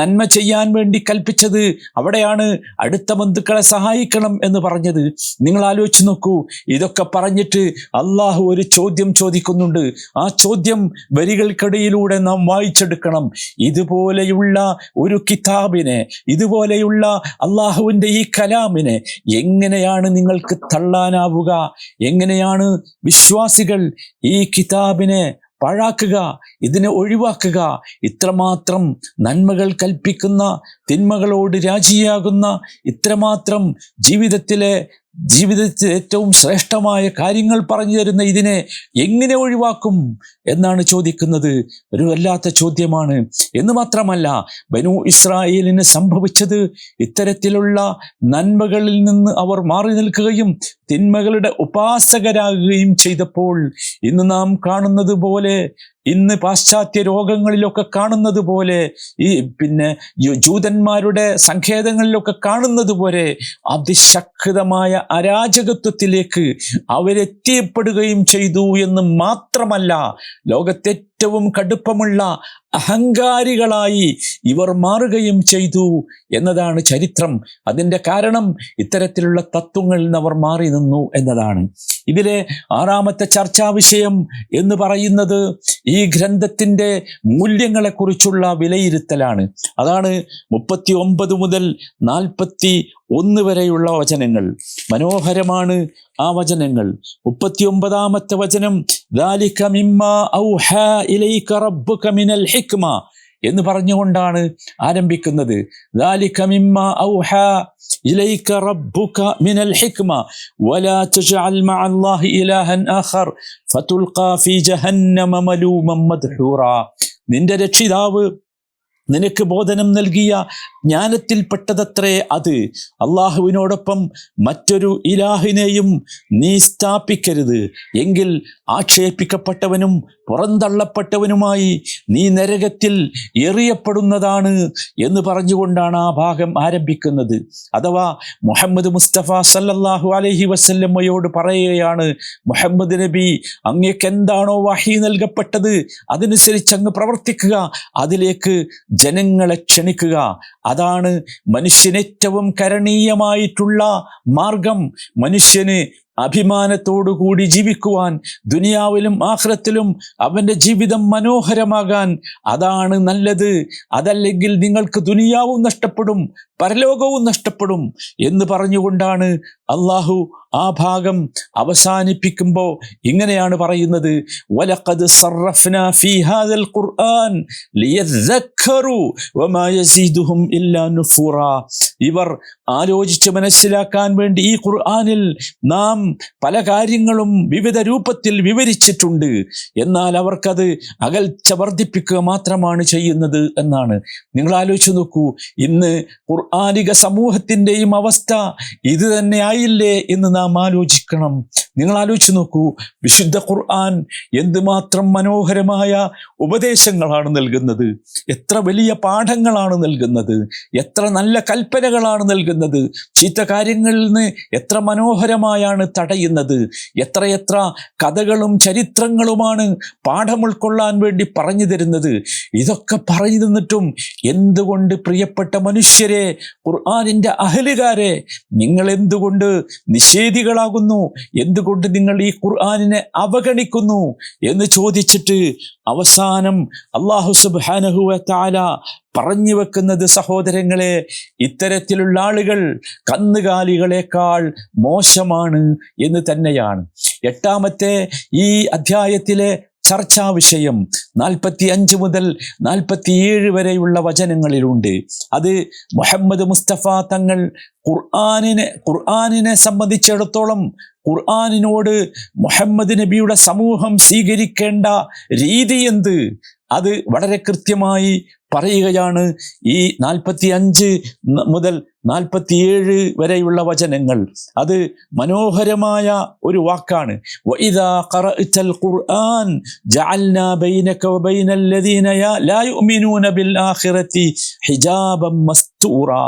S1: നന്മ ചെയ്യാൻ വേണ്ടി കൽപ്പിച്ചത്, അവിടെയാണ് അടുത്ത ബന്ധുക്കളെ സഹായിക്കണം എന്ന് പറഞ്ഞത്. നിങ്ങൾ ആലോചിച്ച് നോക്കൂ, ഇതൊക്കെ പറഞ്ഞിട്ട് അള്ളാഹു ഒരു ചോദ്യം ചോദിക്കുന്നുണ്ട്. ആ ചോദ്യം വരികൾക്കിടയിലൂടെ നാം വായിച്ചെടുക്കണം. ഇതുപോലെയുള്ള ഒരു കിതാബിനെ, ഇതുപോലെയുള്ള അള്ളാഹുവിൻ്റെ ഈ കലാമിനെ എങ്ങനെയാണ് നിങ്ങൾക്ക് തള്ളാനാവുക? എങ്ങനെയാണ് വിശ്വാസികൾ ഈ കിതാബിനെ പാഴാക്കുക, ഇതിനെ ഒഴിവാക്കുക? ഇത്രമാത്രം നന്മകൾ കൽപ്പിക്കുന്ന, തിന്മകളോട് രാജിയാകുന്ന, ഇത്രമാത്രം ജീവിതത്തിലെ ഏറ്റവും ശ്രേഷ്ഠമായ കാര്യങ്ങൾ പറഞ്ഞു തരുന്ന ഇതിനെ എങ്ങനെ ഒഴിവാക്കും എന്നാണ് ചോദിക്കുന്നത്. ഒരു വല്ലാത്ത ചോദ്യമാണ്. എന്ന് മാത്രമല്ല, ബനൂ ഇസ്രായേലിന് സംഭവിച്ചത് ഇത്തരത്തിലുള്ള നന്മകളിൽ നിന്ന് അവർ മാറി നിൽക്കുകയും തിന്മകളുടെ ഉപാസകരാകുകയും ചെയ്തപ്പോൾ ഇന്ന് നാം കാണുന്നത് പോലെ ഇന്ന് പാശ്ചാത്യ രോഗങ്ങളിലൊക്കെ കാണുന്നത് പോലെ, ഈ ജൂതന്മാരുടെ സങ്കേതങ്ങളിലൊക്കെ കാണുന്നത് പോലെ അതിശക്തമായ അരാജകത്വത്തിലേക്ക് അവരെത്തിയപ്പെടുകയും ചെയ്തു എന്ന് മാത്രമല്ല, ലോകത്തെ ഏറ്റവും കടുപ്പമുള്ള അഹങ്കാരികളായി ഇവർ മാറുകയും ചെയ്തു എന്നതാണ് ചരിത്രം. അതിൻ്റെ കാരണം ഇത്തരത്തിലുള്ള തത്വങ്ങളിൽ നിന്ന് അവർ മാറി നിന്നു എന്നതാണ്. ഇതിലെ 6ാമത്തെ ചർച്ചാ വിഷയം എന്ന് പറയുന്നത് ഈ ഗ്രന്ഥത്തിൻ്റെ മൂല്യങ്ങളെക്കുറിച്ചുള്ള വിലയിരുത്തലാണ്. അതാണ് 39 മുതൽ 41 വരെയുള്ള വചനങ്ങൾ. മനോഹരമാണ് ആ വചനങ്ങൾ. 39ാമത്തെ വചനം ദാലിക മിമ്മാ ഔഹാ ഇലൈക റബ്ബുക മിനൽ ഹിക്മ എന്ന് പറഞ്ഞുകൊണ്ടാണ് ആരംഭിക്കുന്നത്. ദാലിക മിമ്മാ ഔഹാ ഇലൈക റബ്ബുക മിനൽ ഹിക്മ വലാ തജ്അൽ മഅല്ലാഹി ഇലാഹൻ ആഖർ ഫതുൽഖാ ഫീ ജഹന്നമ മലൂമൻ മദ്ഹൂറാ. നിന്റെ രക്ഷിതാവ് നിനക്ക് ബോധനം നൽകിയ ജ്ഞാനത്തിൽപ്പെട്ടതത്രേ അത്. അള്ളാഹുവിനോടൊപ്പം മറ്റൊരു ഇലാഹിനെയും നീ സ്ഥാപിക്കരുത്, എങ്കിൽ ആക്ഷേപിക്കപ്പെട്ടവനും പുറന്തള്ളപ്പെട്ടവനുമായി നീ നരകത്തിൽ എറിയപ്പെടുന്നതാണ് എന്ന് പറഞ്ഞുകൊണ്ടാണ് ആ ഭാഗം ആരംഭിക്കുന്നത്. അഥവാ മുഹമ്മദ് മുസ്തഫ സല്ലല്ലാഹു അലൈഹി വസല്ലമയോട് പറയുകയാണ്, മുഹമ്മദ് നബി, അങ്ങേക്ക് എന്താണോ വഹി നൽകപ്പെട്ടത് അതനുസരിച്ച് അങ്ങ് പ്രവർത്തിക്കുക, അതിലേക്ക് ജനങ്ങളെ ക്ഷണിക്കുക. അതാണ് മനുഷ്യന് ഏറ്റവും കരണീയമായിട്ടുള്ള മാർഗം. മനുഷ്യന് അഭിമാനത്തോടുകൂടി ജീവിക്കുവാൻ, ദുനിയാവിലും ആഖിറത്തിലും അവൻ്റെ ജീവിതം മനോഹരമാകാൻ അതാണ് നല്ലത്. അതല്ലെങ്കിൽ നിങ്ങൾക്ക് ദുനിയാവും നഷ്ടപ്പെടും, പരലോകവും നഷ്ടപ്പെടും എന്ന് പറഞ്ഞുകൊണ്ടാണ് അള്ളാഹു ആ ഭാഗം അവസാനിപ്പിക്കുമ്പോൾ ഇങ്ങനെയാണ് പറയുന്നത്, വലഖദ് സറഫ്നാ ഫീ ഹാദൽ ഖുർആൻ ലിയദ്ദക്കറു വമാ യസീദുഹും ഇല്ലാ നുഫൂറാ. ഇവർ ആലോചിച്ച് മനസ്സിലാക്കാൻ വേണ്ടി ഈ ഖുർആനിൽ നാം പല കാര്യങ്ങളും വിവിധ രൂപത്തിൽ വിവരിച്ചിട്ടുണ്ട്, എന്നാൽ അവർക്കത് അകൽച്ച വർദ്ധിപ്പിക്കുക മാത്രമാണ് ചെയ്യുന്നത് എന്നാണ്. നിങ്ങൾ ആലോചിച്ച് നോക്കൂ, ഇന്ന് ഖുർആനിക സമൂഹത്തിൻ്റെയും അവസ്ഥ ഇത് തന്നെ ആയില്ലേ എന്ന് നാം ആലോചിക്കണം. നിങ്ങൾ ആലോചിച്ച് നോക്കൂ, വിശുദ്ധ ഖുർആൻ എന്തുമാത്രം മനോഹരമായ ഉപദേശങ്ങളാണ് നൽകുന്നത്, എത്ര വലിയ പാഠങ്ങളാണ് നൽകുന്നത്, എത്ര നല്ല കൽപ്പനകളാണ് നൽകുന്നത്, ചീത്ത കാര്യങ്ങളിൽ നിന്ന് എത്ര മനോഹരമായാണ് തടയുന്നത്, എത്രയെത്ര കഥകളും ചരിത്രങ്ങളുമാണ് പാഠം ഉൾക്കൊള്ളാൻ വേണ്ടി പറഞ്ഞു തരുന്നത്. ഇതൊക്കെ പറഞ്ഞു തന്നിട്ടും എന്തുകൊണ്ട് പ്രിയപ്പെട്ട മനുഷ്യരെ, ഖുർആനിൻ്റെ അഹലുകാരെ, നിങ്ങൾ എന്തുകൊണ്ട് നിഷേധികളാകുന്നു, എന്തുകൊണ്ട് നിങ്ങൾ ഈ ഖുർആനിനെ അവഗണിക്കുന്നു എന്ന് ചോദിച്ചിട്ട് അവസാനം അല്ലാഹു സുബ്ഹാനഹു വ തആല പറഞ്ഞു വെക്കുന്നത്, സഹോദരങ്ങളെ, ഇത്തരത്തിലുള്ള ആളുകൾ കന്നുകാലികളെക്കാൾ മോശമാണ് എന്ന് തന്നെയാണ്. 8ാമത്തെ ഈ അധ്യായത്തിലെ ചർച്ചാ വിഷയം 45 മുതൽ 47 വരെയുള്ള വചനങ്ങളിലുണ്ട്. അത് മുഹമ്മദ് മുസ്തഫ തങ്ങൾ ഖുർആനിനെ സംബന്ധിച്ചിടത്തോളം ഖുർആനിനോട് മുഹമ്മദ് നബിയുടെ സമൂഹം സ്വീകരിക്കേണ്ട രീതി എന്ത്, അത് വളരെ കൃത്യമായി പറയുകയാണ്. ഈ 45 മുതൽ 47 വരെയുള്ള വചനങ്ങൾ അത് മനോഹരമായ ഒരു വാക്കാണ്. വഇദാ ഖറഅതൽ ഖുർആൻ ജഅൽനാ ബൈനക വബൈനൽ ലദീന ലാ യുഅ്മിനൂന ബിൽ ആഖിറതി ഹിജാബൻ മസ്തൂറാ.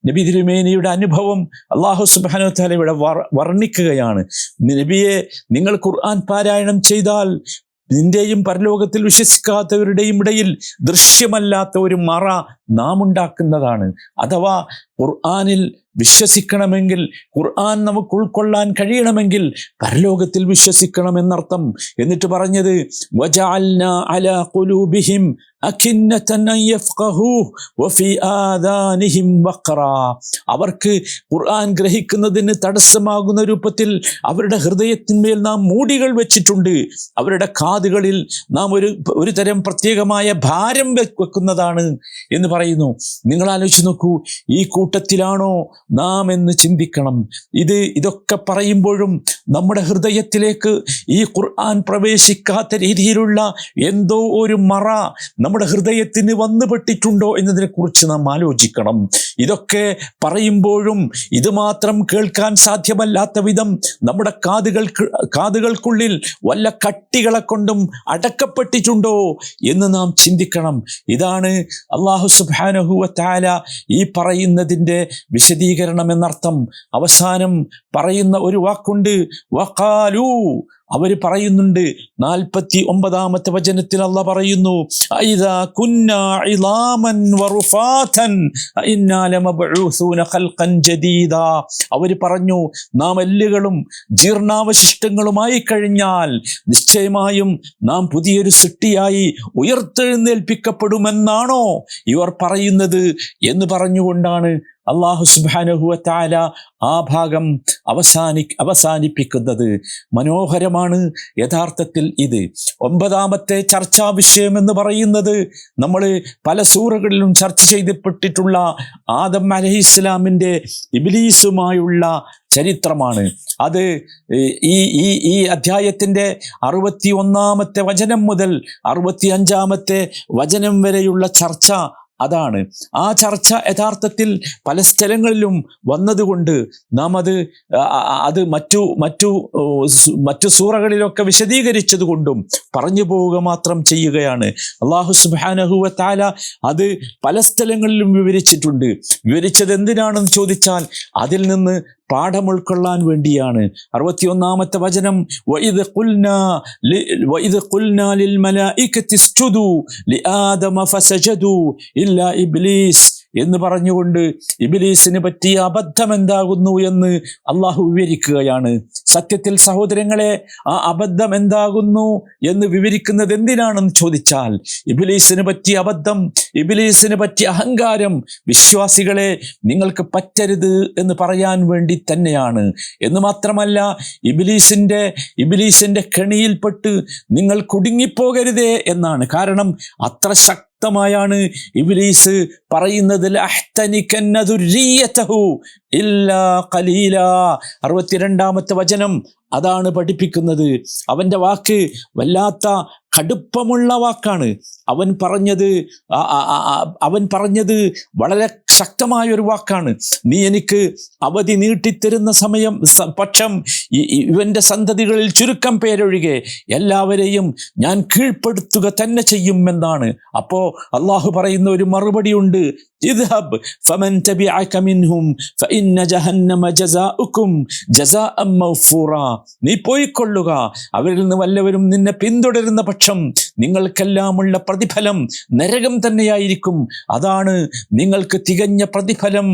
S1: നബി തിരുമേനിയുടെ അനുഭവം അല്ലാഹു സുബ്ഹാനഹു വ തആല ഇവിടെ വർണ്ണിക്കുകയാണ്. നബിയെ, നിങ്ങൾ ഖുർആൻ പാരായണം ചെയ്താൽ നിന്റെയും പരലോകത്തിൽ വിശ്വസിക്കാത്തവരുടെയും ഇടയിൽ ദൃശ്യമല്ലാത്ത ഒരു മറ നാം ഉണ്ടാക്കുന്നതാണ്. അഥവാ ഖുർആനിൽ വിശ്വസിക്കണമെങ്കിൽ, ഖുർആൻ നമുക്ക് ഉൾക്കൊള്ളാൻ കഴിയണമെങ്കിൽ പരലോകത്തിൽ വിശ്വസിക്കണമെന്നർത്ഥം. എന്നിട്ട് പറഞ്ഞത് വജഅൽനാ അലാ ഖുലൂബിഹിം അകിന്നതൻ അൻ യഫ്ഖഹൂഹു വഫീ ആദാനിഹിം വഖറാ. അവർക്ക് ഖുർആൻ ഗ്രഹിക്കുന്നതിന് തടസ്സമാകുന്ന രൂപത്തിൽ അവരുടെ ഹൃദയത്തിന്മേൽ നാം മൂടികൾ വെച്ചിട്ടുണ്ട്. അവരുടെ കാതുകളിൽ നാം ഒരു തരം പ്രത്യേകമായ ഭാരം വെക്കുന്നതാണ് എന്ന് പറയുന്നു. നിങ്ങൾ ആലോചിച്ച് നോക്കൂ, ഈ കൂട്ടത്തിലാണോ നാം എന്ന് ചിന്തിക്കണം. ഇതൊക്കെ പറയുമ്പോഴും നമ്മുടെ ഹൃദയത്തിലേക്ക് ഈ ഖുർആൻ പ്രവേശിക്കാത്ത രീതിയിലുള്ള എന്തോ ഒരു മറ നമ്മുടെ ഹൃദയത്തിന് വന്നുപെട്ടിട്ടുണ്ടോ എന്നതിനെക്കുറിച്ച് നാം ആലോചിക്കണം. ഇതൊക്കെ പറയുമ്പോഴും ഇത് മാത്രം കേൾക്കാൻ സാധ്യമല്ലാത്ത വിധം നമ്മുടെ കാതുകൾക്കുള്ളിൽ വല്ല കട്ടികളെ കൊണ്ടും അടക്കപ്പെട്ടിട്ടുണ്ടോ എന്ന് നാം ചിന്തിക്കണം. ഇതാണ് അല്ലാഹു സുബ്ഹാനഹു വ തആല ഈ പറയുന്നതിൻ്റെ വിശദീകരണം എന്നർത്ഥം. അവസാനം പറയുന്ന ഒരു വാക്കുണ്ട്, വഖാലു, അവർ പറയുന്നുണ്ട്. 49-ാമത്തെ വചനത്തിൽ അല്ലാഹ് പറയുന്നു, അഇദാ കുന്നാ ഇളാമൻ വറുഫാതൻ ഇന്നാ ലമബ്ഊസൂന ഖൽഖൻ ജദീദാ. അവർ പറഞ്ഞു, നാം എല്ലുകളും ജീർണാവശിഷ്ടങ്ങളുമായി കഴിഞ്ഞാൽ നിശ്ചയമായും നാം പുതിയൊരു സൃഷ്ടിയായി ഉയർത്തെഴുന്നേൽപ്പിക്കപ്പെടുമെന്നാണോ ഇവർ പറയുന്നത് എന്ന് പറഞ്ഞുകൊണ്ടാണ് അല്ലാഹു സുബ്ഹാനഹു വ തആല ആ ഭാഗം അവസാനിപ്പിക്കുന്നത്. മനോഹരമാണ് യഥാർത്ഥത്തിൽ ഇത്. 9-ാമത്തെ ചർച്ചാ വിഷയം എന്ന് പറയുന്നത് നമ്മൾ പല സൂറകളിലും ചർച്ച ചെയ്യപ്പെട്ടിട്ടുള്ള ആദം അലൈഹിസ്സലാമിൻ്റെ ഇബ്ലീസുമായുള്ള ചരിത്രമാണ്. അത് ഈ അധ്യായത്തിൻ്റെ 61-ാമത്തെ വചനം മുതൽ 65-ാമത്തെ വചനം വരെയുള്ള ചർച്ച അതാണ്. ആ ചർച്ച യഥാർത്ഥത്തിൽ പല സ്ഥലങ്ങളിലും വന്നതുകൊണ്ട് നാം അത് മറ്റു സൂറകളിലൊക്കെ വിശദീകരിച്ചത് കൊണ്ടും പറഞ്ഞു പോവുക മാത്രം ചെയ്യുകയാണ്. അല്ലാഹു സുബ്ഹാനഹു വ തആല അത് പല സ്ഥലങ്ങളിലും വിവരിച്ചിട്ടുണ്ട്. വിവരിച്ചത് എന്തിനാണെന്ന് ചോദിച്ചാൽ അതിൽ നിന്ന് പാഠം ഉൾക്കൊള്ളാൻ വേണ്ടിയാണ്. 61-ാമത്തെ വചനം, വഇദ് ഖുൽനാ ലിൽ മലായികതി ഇസ്ജുദു ലിആദമ ഫസജദു ഇല്ലാ ഇബ്ലീസ് എന്ന് പറഞ്ഞുകൊണ്ട് ഇബ്ലീസിന് പറ്റിയ അബദ്ധം എന്താകുന്നു എന്ന് അള്ളാഹു വിവരിക്കുകയാണ്. സത്യത്തിൽ സഹോദരങ്ങളെ, ആ അബദ്ധം എന്താകുന്നു എന്ന് വിവരിക്കുന്നത് എന്തിനാണെന്ന് ചോദിച്ചാൽ ഇബ്ലീസിന് പറ്റിയ അബദ്ധം, ഇബ്ലീസിന് പറ്റിയ അഹങ്കാരം വിശ്വാസികളെ നിങ്ങൾക്ക് പറ്റരുത് എന്ന് പറയാൻ വേണ്ടി തന്നെയാണ്. എന്ന് മാത്രമല്ല, ഇബ്ലീസിന്റെ കെണിയിൽപ്പെട്ട് നിങ്ങൾ കുടുങ്ങിപ്പോകരുതേ എന്നാണ്. കാരണം അത്ര ശക്തമായാണ് ഇബ്ലീസ് പറയുന്നത്, ലഅഹ്തനികന്ന ദുർരിയതഹു ഇല്ലാ ഖലീലാ. 62-ാമത്തെ വചനം അതാണ് പഠിപ്പിക്കുന്നത്. അവൻ്റെ വാക്ക് വല്ലാത്ത കടുപ്പമുള്ള വാക്കാണ്. അവൻ പറഞ്ഞത് വളരെ ശക്തമായൊരു വാക്കാണ്. നീ എനിക്ക് അവധി നീട്ടിത്തരുന്ന പക്ഷം ഇവൻ്റെ സന്തതികളിൽ ചുരുക്കം പേരൊഴികെ എല്ലാവരെയും ഞാൻ കീഴ്പ്പെടുത്തുക തന്നെ ചെയ്യുമെന്നാണ്. അപ്പോൾ അള്ളാഹു പറയുന്ന ഒരു മറുപടിയുണ്ട്, ഇദ്ഹബ് ഫമൻ തബിഅക മിൻഹും ഫഇന്ന ജഹന്നമ ജസാഉകും ജസാഅൻ മഗ്ഫൂറാ. നീ പോയിക്കൊള്ളുക, അവരിൽ നിന്ന് വല്ലവരും നിന്നെ പിന്തുടരുന്ന പക്ഷം നിങ്ങൾക്കെല്ലാമുള്ള പ്രതിഫലം നരകം തന്നെയായിരിക്കും. അതാണ് നിങ്ങൾക്ക് തികഞ്ഞ പ്രതിഫലം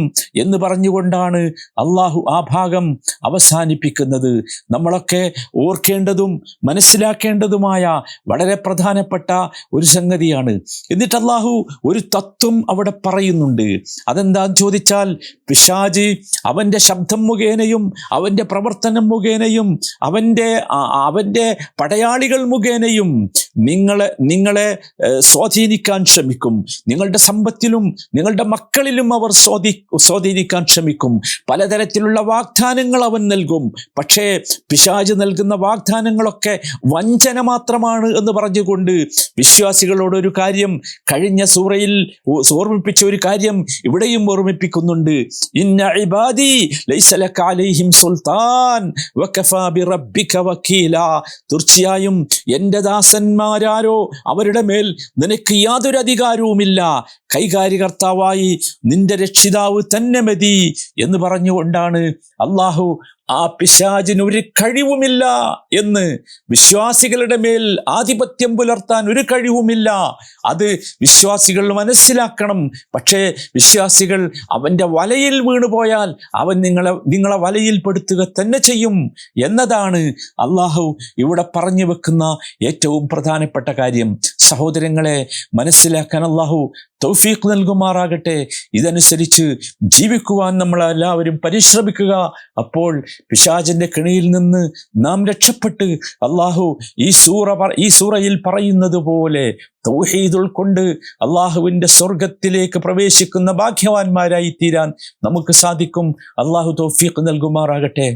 S1: എന്ന് പറഞ്ഞുകൊണ്ടാണ് അള്ളാഹു ആ ഭാഗം അവസാനിപ്പിക്കുന്നത്. നമ്മളൊക്കെ ഓർക്കേണ്ടതും മനസ്സിലാക്കേണ്ടതുമായ വളരെ പ്രധാനപ്പെട്ട ഒരു സംഗതിയാണ്. എന്നിട്ട് അള്ളാഹു ഒരു തത്വം അവിടെ പറയുന്നുണ്ട്. അതെന്താന്ന് ചോദിച്ചാൽ, പിശാച് അവൻ്റെ ശബ്ദം മുഖേനയും അവൻ്റെ പ്രവർത്തനം മുഖേനയും അവൻ്റെ പടയാളികൾ മുഖേനയും നിങ്ങളെ സ്വാധീനിക്കാൻ ശ്രമിക്കും. നിങ്ങളുടെ സമ്പത്തിലും നിങ്ങളുടെ മക്കളിലും അവർ സ്വാധീനിക്കാൻ ശ്രമിക്കും. പലതരത്തിലുള്ള വാഗ്ദാനങ്ങൾ അവൻ നൽകും. പക്ഷേ പിശാച് നൽകുന്ന വാഗ്ദാനങ്ങളൊക്കെ വഞ്ചന മാത്രമാണ് എന്ന് പറഞ്ഞുകൊണ്ട് വിശ്വാസികളോടൊരു കാര്യം കഴിഞ്ഞ സൂറയിൽ ഓർമ്മിപ്പിച്ച ഒരു കാര്യം ഇവിടെയും ഓർമ്മിപ്പിക്കുന്നുണ്ട്. ഇന്ന ഇബാദി ലൈസ ലക അലൈഹിം സുൽത്താൻ വകഫാ ബിറബ്ബിക വകീലാ. തീർച്ചയായും എൻ്റെ ദാസന്മാരാരോ അവരുടെ മേൽ നിനക്ക് യാതൊരു അധികാരവുമില്ല, കൈകാര്യകർത്താവായി നിന്റെ രക്ഷിതാവ് തന്നെ മതി എന്ന് പറഞ്ഞുകൊണ്ടാണ് അള്ളാഹു ആ പിശാചിന് ഒരു കഴിവുമില്ല എന്ന്, വിശ്വാസികളുടെ മേൽ ആധിപത്യം പുലർത്താൻ ഒരു കഴിവുമില്ല, അത് വിശ്വാസികൾ മനസ്സിലാക്കണം. പക്ഷേ വിശ്വാസികൾ അവൻ്റെ വലയിൽ വീണുപോയാൽ അവൻ നിങ്ങളെ വലയിൽപ്പെടുത്തുക തന്നെ ചെയ്യും എന്നതാണ് അള്ളാഹു ഇവിടെ പറഞ്ഞു വെക്കുന്ന ഏറ്റവും പ്രധാനപ്പെട്ട കാര്യം. സഹോദരങ്ങളെ, മനസ്സിലാക്കാൻ അള്ളാഹു തൗഫീഖ് നൽകുമാറാകട്ടെ. ഇതനുസരിച്ച് ജീവിക്കുവാൻ നമ്മളെല്ലാവരും പരിശ്രമിക്കുക. അപ്പോൾ പിശാചിന്റെ കെണിയിൽ നിന്ന് നാം രക്ഷപ്പെട്ട് അള്ളാഹു ഈ സൂറയിൽ പറയുന്നത് പോലെ തൗഹീദ് ഉൾക്കൊണ്ട് അള്ളാഹുവിൻ്റെ സ്വർഗത്തിലേക്ക് പ്രവേശിക്കുന്ന ഭാഗ്യവാന്മാരായി തീരാൻ നമുക്ക് സാധിക്കും. അള്ളാഹു തൗഫീഖ് നൽകുമാറാകട്ടെ.